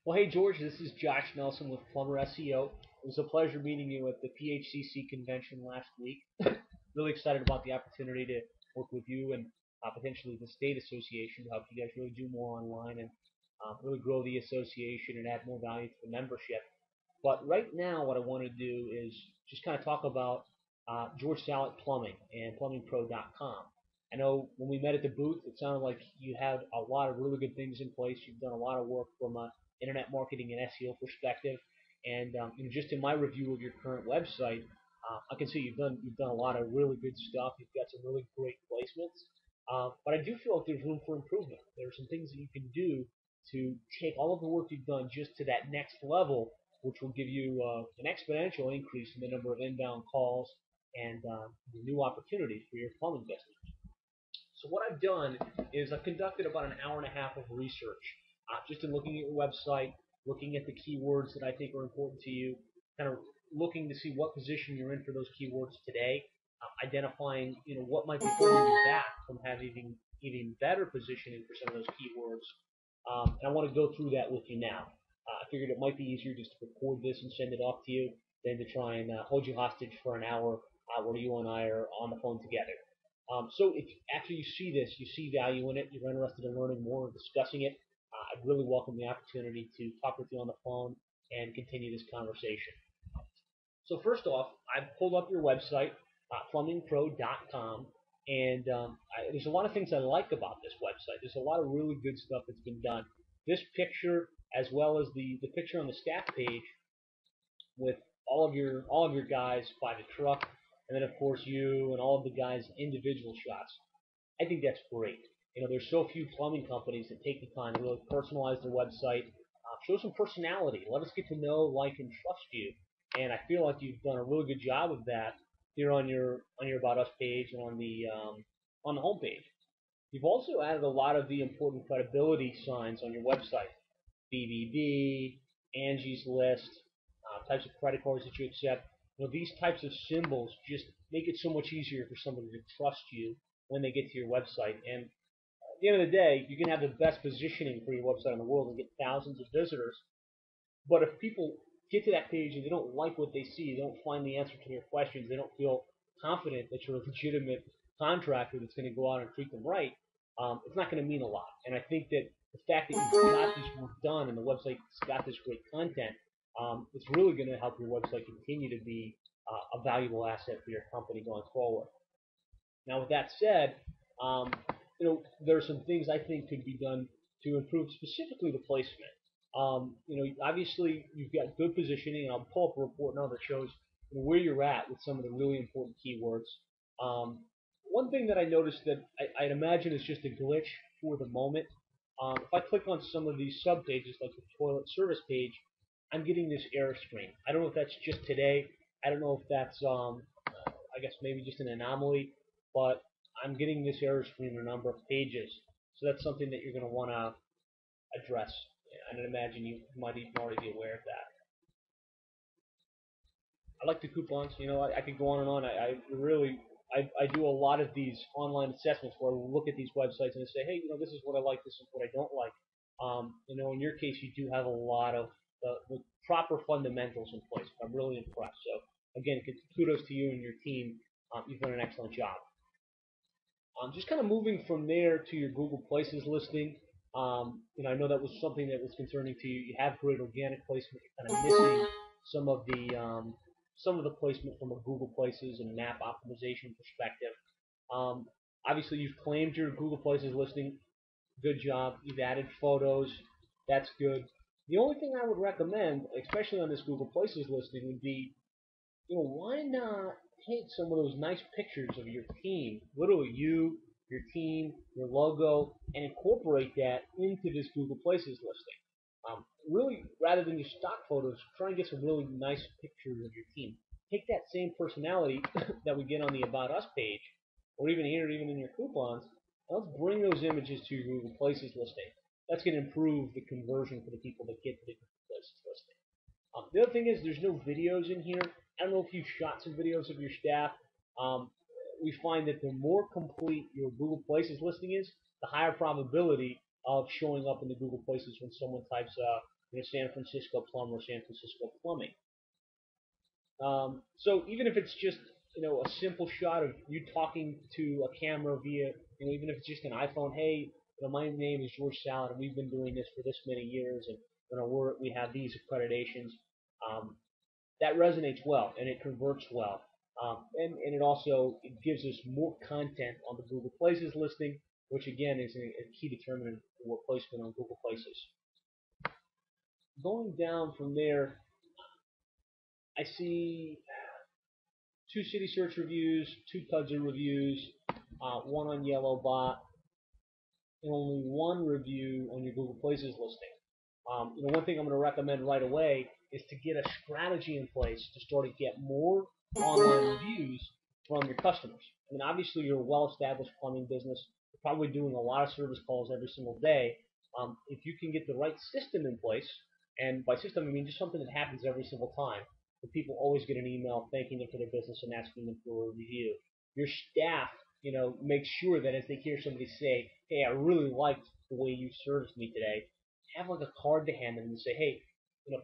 Well, hey George, this is Josh Nelson with Plumber SEO. It was a pleasure meeting you at the PHCC convention last week. Really excited about the opportunity to work with you and potentially the state association to help you guys really do more online and really grow the association and add more value to the membership. But right now, what I want to do is just kind of talk about George Sallet Plumbing and plumbingpro.com. I know when we met at the booth, it sounded like you had a lot of really good things in place. You've done a lot of work from a internet marketing and SEO perspective, and just in my review of your current website, I can see you've done a lot of really good stuff. You've got some really great placements, but I do feel like there's room for improvement. There are some things that you can do to take all of the work you've done just to that next level, which will give you an exponential increase in the number of inbound calls and the new opportunities for your plumbing business. So what I've done is I've conducted about an hour and a half of research, just in looking at your website, looking at the keywords that I think are important to you, kind of looking to see what position you're in for those keywords today, identifying what might be holding you back from having even better positioning for some of those keywords. And I want to go through that with you now. I figured it might be easier just to record this and send it off to you than to try and hold you hostage for an hour where you and I are on the phone together. So if after you see this, you see value in it, you're interested in learning more and discussing it, I'd really welcome the opportunity to talk with you on the phone and continue this conversation. So first off, I pulled up your website, plumbingpro.com, and there's a lot of things I like about this website. There's a lot of really good stuff that's been done. This picture, as well as the picture on the staff page, with all of your guys by the truck, and then of course you and all of the guys' individual shots. I think that's great. There's so few plumbing companies that take the time to really personalize their website, show some personality, let us get to know, like, and trust you. And I feel like you've done a really good job of that here on your About Us page and on the home page. You've also added a lot of the important credibility signs on your website: BBB, Angie's List, types of credit cards that you accept. These types of symbols just make it so much easier for somebody to trust you when they get to your website. And at the end of the day, you can have the best positioning for your website in the world and get thousands of visitors. But if people get to that page and they don't like what they see, they don't find the answer to their questions, they don't feel confident that you're a legitimate contractor that's going to go out and treat them right, it's not going to mean a lot. And I think that the fact that you've got this work done and the website's got this great content, it's really going to help your website continue to be a valuable asset for your company going forward. Now, with that said, there are some things I think could be done to improve specifically the placement. Obviously you've got good positioning, and I'll pull up a report now that shows where you're at with some of the really important keywords. One thing that I noticed that I'd imagine is just a glitch for the moment. If I click on some of these sub pages, like the toilet service page, I'm getting this error screen. I don't know if that's just today. I don't know if that's, I guess maybe just an anomaly, but I'm getting this error screen in a number of pages. So that's something that you're going to want to address. And I imagine you might even already be aware of that. I like the coupons. I could go on and on. I do a lot of these online assessments where I look at these websites and I say, hey, this is what I like, this is what I don't like. In your case, you do have a lot of the proper fundamentals in place. I'm really impressed. So again, kudos to you and your team. You've done an excellent job. Just kind of moving from there to your Google Places listing. I know that was something that was concerning to you. You have great organic placement. You're kind of missing some of the placement from a Google Places and map optimization perspective. Obviously, you've claimed your Google Places listing. Good job. You've added photos. That's good. The only thing I would recommend, especially on this Google Places listing, would be, why not take some of those nice pictures of your team, literally you, your team, your logo, and incorporate that into this Google Places listing. Really, rather than just stock photos, try and get some really nice pictures of your team. Take that same personality that we get on the About Us page, or even here, even in your coupons, and let's bring those images to your Google Places listing. That's going to improve the conversion for the people that get to the Google Places listing. The other thing is there's no videos in here. I don't know if you've shot some videos of your staff. We find that the more complete your Google Places listing is, the higher probability of showing up in the Google Places when someone types San Francisco plumber, San Francisco plumbing. So even if it's just a simple shot of you talking to a camera via even if it's just an iPhone, hey, my name is George Salad and we've been doing this for this many years and we have these accreditations. That resonates well and it converts well. And it gives us more content on the Google Places listing, which again is a key determinant for placement on Google Places. Going down from there, I see 2 city search reviews, 2 Tudzer reviews, 1 on Yellowbot, and only 1 review on your Google Places listing. One thing I'm going to recommend right away is to get a strategy in place to start to get more online reviews from your customers. I mean, obviously you're a well-established plumbing business. You're probably doing a lot of service calls every single day. If you can get the right system in place, and by system I mean just something that happens every single time, that people always get an email thanking them for their business and asking them for a review. Your staff, make sure that as they hear somebody say, hey, I really liked the way you serviced me today, have like a card to hand them and say, hey,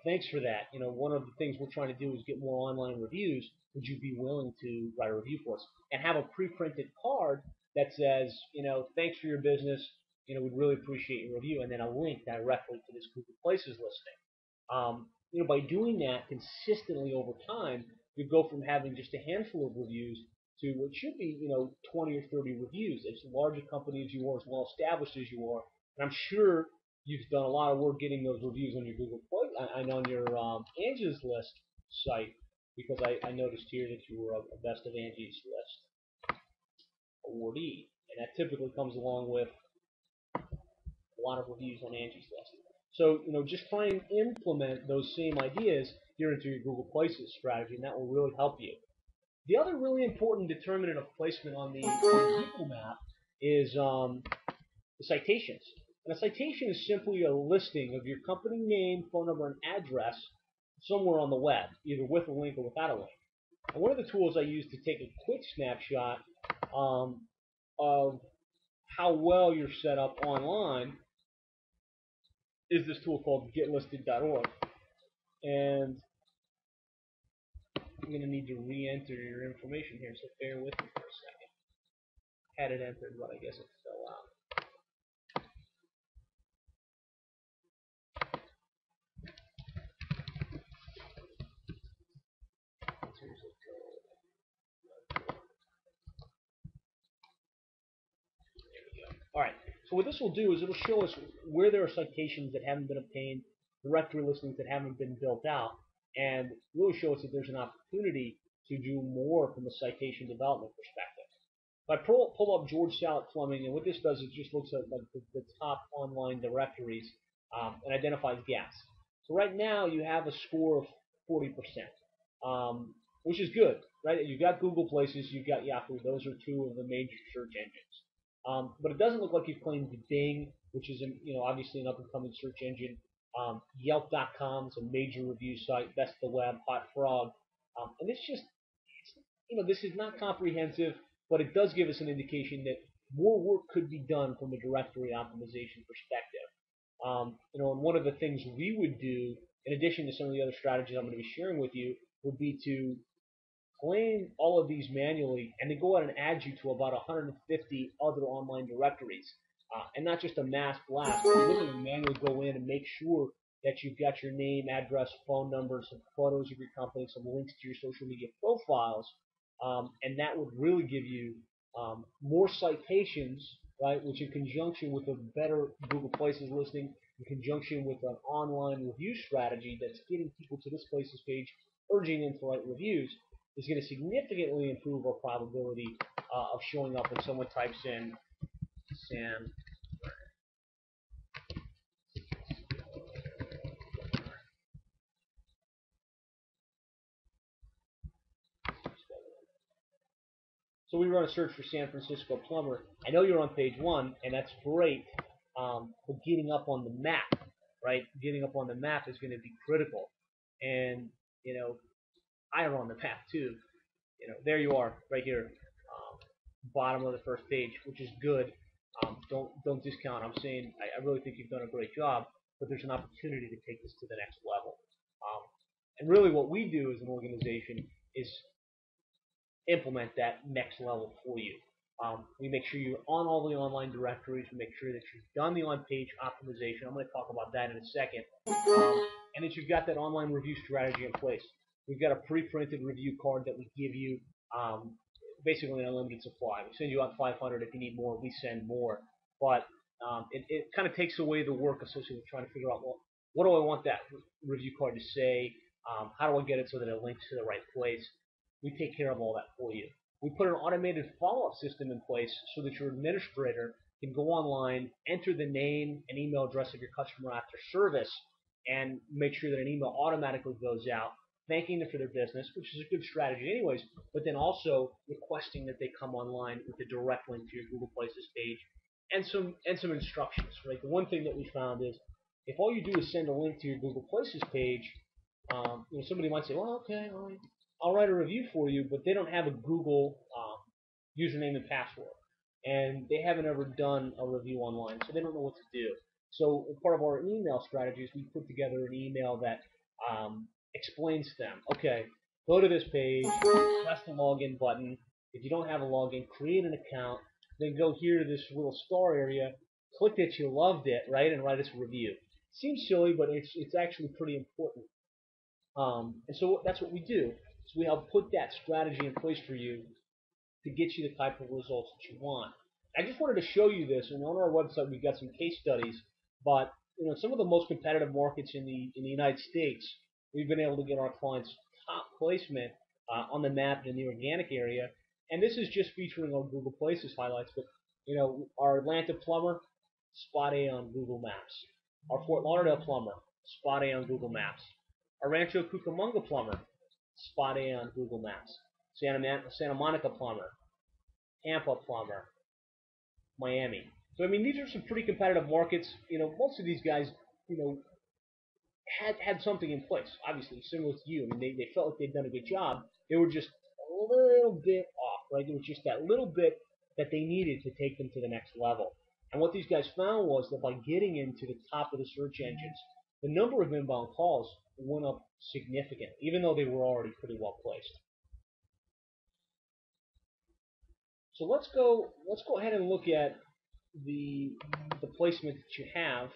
thanks for that. One of the things we're trying to do is get more online reviews. Would you be willing to write a review for us? And have a pre-printed card that says, thanks for your business. We'd really appreciate your review, and then a link directly to this Google Places listing. By doing that consistently over time, you go from having just a handful of reviews to what should be, 20 or 30 reviews. As large a company as you are, as well established as you are, and I'm sure you've done a lot of work getting those reviews on your Google Play and on your Angie's List site, because I noticed here that you were a Best of Angie's List awardee, and that typically comes along with a lot of reviews on Angie's List. So, just try and implement those same ideas here into your Google Places strategy, and that will really help you. The other really important determinant of placement on the Google map is the citations. And a citation is simply a listing of your company name, phone number, and address somewhere on the web, either with a link or without a link. And one of the tools I use to take a quick snapshot of how well you're set up online is this tool called getlisted.org. And I'm going to need to re-enter your information here, so bear with me for a second. Had it entered, but I guess it fell out. Alright, so what this will do is it'll show us where there are citations that haven't been obtained, directory listings that haven't been built out, and really show us that there's an opportunity to do more from a citation development perspective. If I pull up George Salad Plumbing, and what this does is just looks at like the top online directories and identifies gaps. So right now you have a score of 40%, which is good, right? You've got Google Places, you've got Yahoo. Those are 2 of the major search engines. But it doesn't look like you've claimed Bing, which is obviously an up-and-coming search engine. Yelp.com is a major review site. Best of the Web, Hot Frog, and it's just, this is not comprehensive, but it does give us an indication that more work could be done from a directory optimization perspective. And one of the things we would do, in addition to some of the other strategies I'm going to be sharing with you, would be to claim all of these manually and then go out and add you to about 150 other online directories. And not just a mass blast, but literally manually go in and make sure that you've got your name, address, phone number, some photos of your company, some links to your social media profiles, and that would really give you more citations, right, which in conjunction with a better Google Places listing, in conjunction with an online review strategy that's getting people to this Places page, urging them to write reviews, is going to significantly improve our probability of showing up when someone types in Sam. So we run a search for San Francisco Plumber. I know you're on page 1, and that's great, but getting up on the map, right? Getting up on the map is going to be critical. And, I am on the map too. There you are, right here, bottom of the first page, which is good. Don't discount. I'm saying I really think you've done a great job, but there's an opportunity to take this to the next level. And really, what we do as an organization is implement that next level for you. We make sure you're on all the online directories. We make sure that you've done the on-page optimization. I'm going to talk about that in a second. And that you've got that online review strategy in place. We've got a pre-printed review card that we give you, basically an unlimited supply. We send you out 500. If you need more, we send more. But it kind of takes away the work associated with trying to figure out, well, what do I want that review card to say? How do I get it so that it links to the right place? We take care of all that for you. We put an automated follow-up system in place so that your administrator can go online, enter the name and email address of your customer after service, and make sure that an email automatically goes out thanking them for their business, which is a good strategy anyways, but then also requesting that they come online with a direct link to your Google Places page and some instructions. Right. The one thing that we found is if all you do is send a link to your Google Places page, somebody might say, well, okay, all right, I'll write a review for you, but they don't have a Google username and password, and they haven't ever done a review online, so they don't know what to do. So part of our email strategy is we put together an email that explains to them, okay, go to this page, press the login button. If you don't have a login, create an account, then go here to this little star area, click that you loved it, right, and write us a review. Seems silly, but it's actually pretty important. And so that's what we do. So we help put that strategy in place for you to get you the type of results that you want. I just wanted to show you this, and on our website we've got some case studies. But some of the most competitive markets in the United States, we've been able to get our clients top placement on the map in the organic area. And this is just featuring our Google Places highlights. But our Atlanta Plumber, spot A on Google Maps. Our Fort Lauderdale Plumber, spot A on Google Maps. Our Rancho Cucamonga Plumber, spot A on Google Maps. Santa Monica Plumber, Tampa Plumber, Miami. So I mean, these are some pretty competitive markets. Most of these guys, had something in place. Obviously, similar to you. I mean, they felt like they'd done a good job. They were just a little bit off, right? It was just that little bit that they needed to take them to the next level. And what these guys found was that by getting into the top of the search engines, the number of inbound calls went up significantly, even though they were already pretty well placed. So let's go ahead and look at the placement that you have.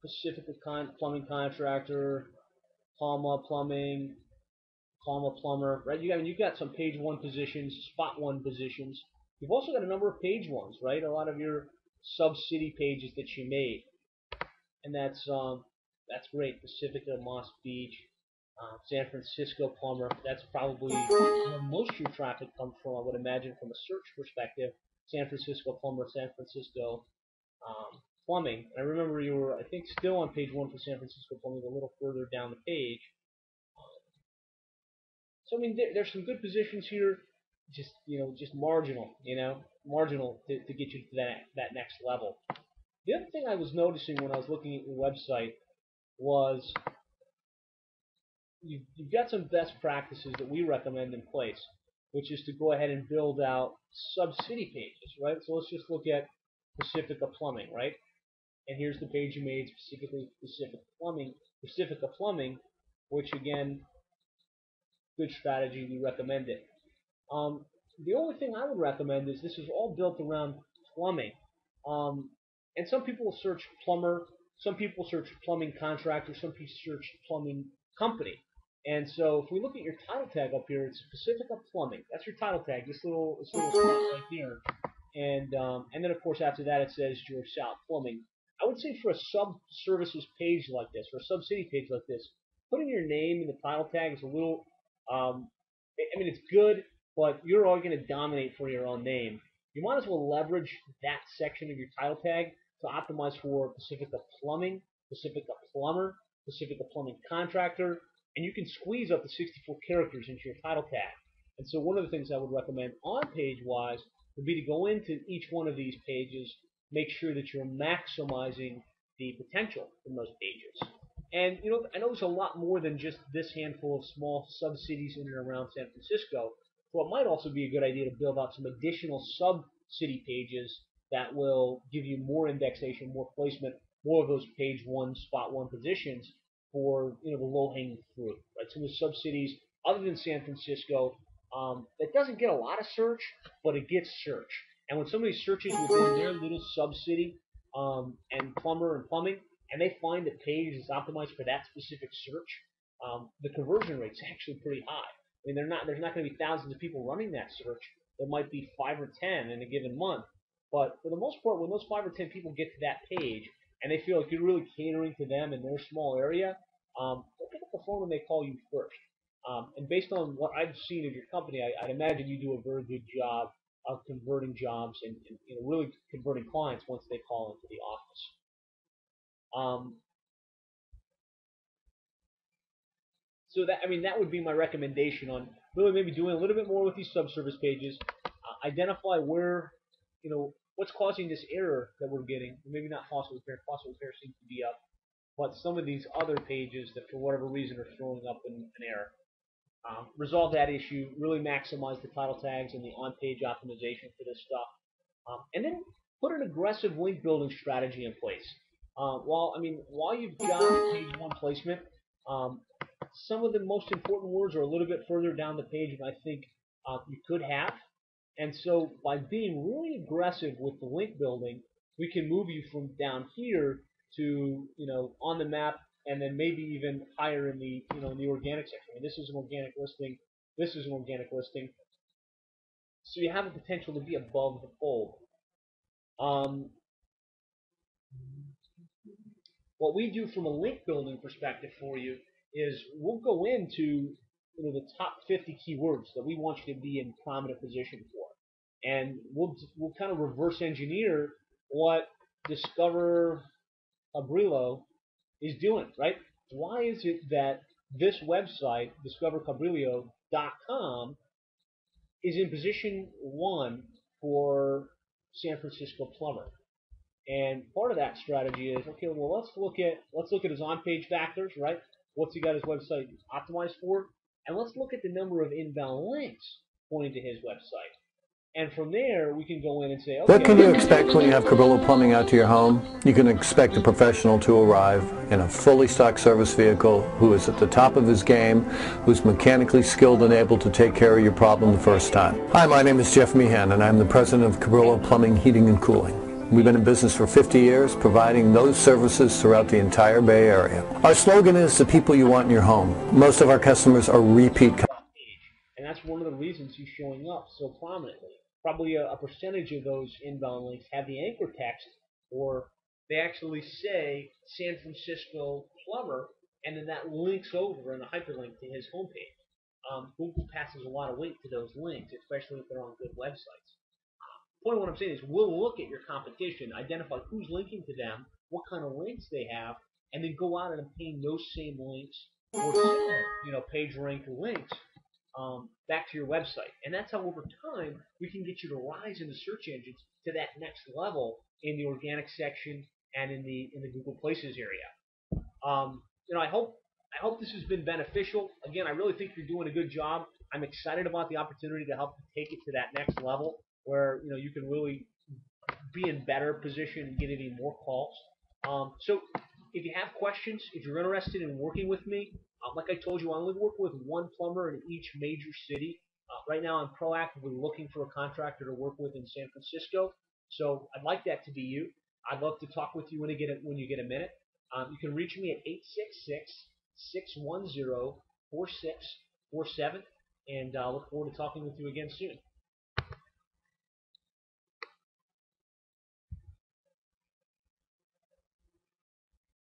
Pacifica Plumbing Contractor, Palma Plumbing, Palma Plumber, right? You've got some page 1 positions, spot 1 positions. You've also got a number of page 1s, right? A lot of your Subsidy pages that you made, and that's great. Pacifica, Moss Beach, San Francisco Plumber. That's probably where most of your traffic comes from, I would imagine, from a search perspective. San Francisco Plumber, San Francisco Plumbing. And I remember you were, I think, still on page 1 for San Francisco Plumbing, a little further down the page. So I mean, there's some good positions here, just marginal, marginal to get you to that next level. The other thing I was noticing when I was looking at your website was you've got some best practices that we recommend in place, which is to go ahead and build out Subsidy pages, right? So let's just look at Pacifica Plumbing, right? And here's the page you made specifically Pacifica Plumbing, which again, good strategy. We recommend it. The only thing I would recommend is this is all built around plumbing. And some people will search plumber, some people search plumbing contractor, some people search plumbing company. And so if we look at your title tag up here, it's Pacifica Plumbing. That's your title tag, this little spot right here. And then of course after that it says George South Plumbing. I would say for a sub-services page like this, or a Subsidy page like this, putting your name in the title tag is a little, I mean, it's good, but you're always going to dominate for your own name. You might as well leverage that section of your title tag to optimize for Pacifica Plumbing, Pacifica Plumber, Pacifica Plumbing Contractor, and you can squeeze up to 64 characters into your title tag. And so one of the things I would recommend on page-wise would be to go into each one of these pages, make sure that you're maximizing the potential from those pages. And I know there's a lot more than just this handful of small sub-cities in and around San Francisco, So it might also be a good idea to build out some additional Subsidy pages that will give you more indexation, more placement, more of those page one, spot one positions for the low-hanging fruit, right? Some of the subsidies, other than San Francisco, that doesn't get a lot of search, but it gets search. And when somebody searches within their little subsidy and plumber and plumbing, and they find a page is optimized for that specific search, the conversion rate's actually pretty high. I mean, there's not going to be thousands of people running that search. There might be 5 or 10 in a given month. But for the most part, when those 5 or 10 people get to that page and they feel like you're really catering to them in their small area, they'll pick up the phone and they call you first. And based on what I've seen of your company, I'd imagine you do a very good job of converting jobs and really converting clients once they call into the office. So that would be my recommendation on really maybe doing a little bit more with these subservice pages. Identify where, what's causing this error that we're getting. Maybe not faucet repair. Faucet repair seems to be up, but some of these other pages that for whatever reason are throwing up an error. Resolve that issue. Really maximize the title tags and the on-page optimization for this stuff, and then put an aggressive link building strategy in place. While you've got page one placement, some of the most important words are a little bit further down the page than I think you could have. And so by being really aggressive with the link building, we can move you from down here to on the map, and then maybe even higher in the in the organic section. I mean, this is an organic listing. This is an organic listing. So you have the potential to be above the fold. What we do from a link building perspective for you is we'll go into the top 50 keywords that we want you to be in prominent position for, and we'll kind of reverse engineer what Discover Cabrillo is doing, right? Why is it that this website, discovercabrillo.com, is in position 1 for San Francisco Plumber? And part of that strategy is, okay, well, let's look at his on-page factors, right? What's he got his website optimized for? And let's look at the number of inbound links pointing to his website. And from there, we can go in and say, okay. What can you expect when you have Cabrillo Plumbing out to your home? You can expect a professional to arrive in a fully stocked service vehicle who is at the top of his game, who's mechanically skilled and able to take care of your problem the first time. Hi, my name is Jeff Meehan, and I'm the president of Cabrillo Plumbing, Heating and Cooling. We've been in business for 50 years, providing those services throughout the entire Bay Area. Our slogan is the people you want in your home. Most of our customers are repeat customers. And that's one of the reasons he's showing up so prominently. Probably a percentage of those inbound links have the anchor text, or they actually say San Francisco Plumber, and then that links over in a hyperlink to his homepage. Google passes a lot of weight to those links, especially if they're on good websites. The point of what I'm saying is we'll look at your competition, identify who's linking to them, what kind of links they have, and then go out and obtain those same links or similar, page rank links back to your website. And that's how over time we can get you to rise in the search engines to that next level in the organic section and in the Google Places area. I hope this has been beneficial. Again, I really think you're doing a good job. I'm excited about the opportunity to help take it to that next level where you can really be in better position and get any more calls. So if you have questions, if you're interested in working with me, like I told you, I only work with one plumber in each major city. Right now, I'm proactively looking for a contractor to work with in San Francisco. So I'd like that to be you. I'd love to talk with you when you get a minute. You can reach me at 866-610-4647, and I look forward to talking with you again soon.